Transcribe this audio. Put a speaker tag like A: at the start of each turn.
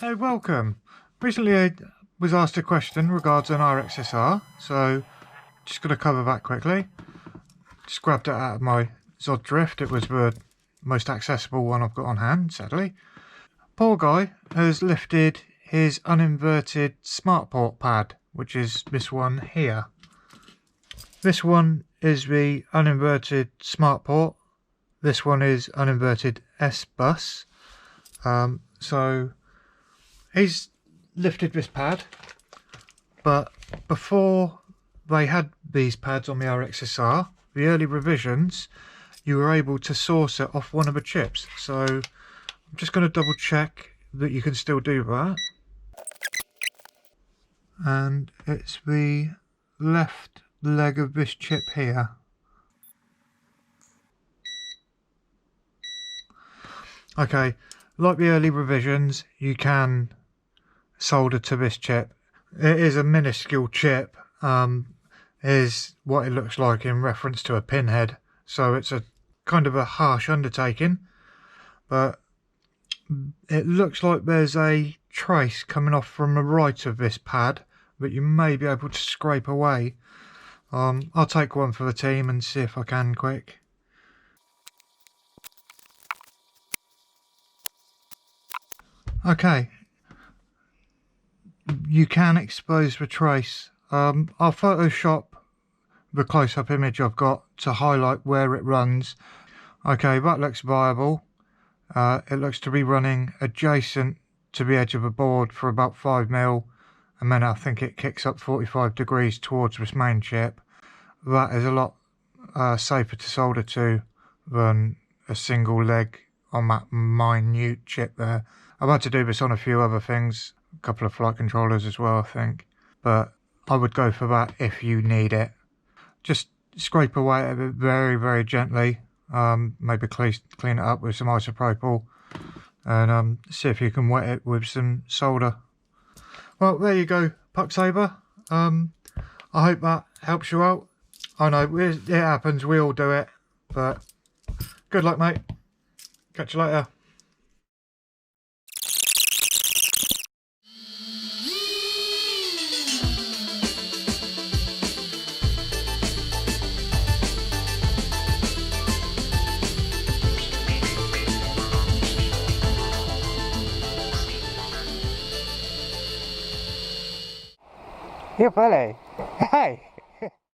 A: Hey, welcome. Recently I was asked a question regards an R-XSR, so just going to cover that quickly. Just grabbed it out of my Zod Drift. It was the most accessible one I've got on hand, sadly. Poor guy has lifted his uninverted S.Port pad, which is this one here. This one is the uninverted S.Port. This one is uninverted S-Bus. So he's lifted this pad, but before they had these pads on the R-XSR, the early revisions, you were able to source it off one of the chips. So I'm just going to double check that you can still do that. And it's the left leg of this chip here. Okay, like the early revisions, you can solder to this chip. It is a minuscule chip, is what it looks like in reference to a pinhead, so it's a kind of a harsh undertaking, but it looks like there's a trace coming off from the right of this pad that you may be able to scrape away. I'll take one for the team and see if I can quick. Okay, you can expose the trace. I'll Photoshop the close-up image I've got to highlight where it runs. Okay, that looks viable. It looks to be running adjacent to the edge of the board for about 5mm, and then I think it kicks up 45 degrees towards this main chip. That is a lot safer to solder to than a single leg on that minute chip there. I've had to do this on a few other things, a couple of flight controllers as well, I think, but I would go for that if you need it. Just scrape away at it very, very gently, maybe clean it up with some isopropyl, and see if you can wet it with some solder. Well, there you go, PuckSaver. I hope that helps you out. I know, it happens, we all do it, but good luck, mate. Catch you later.
B: Io farei. Hey!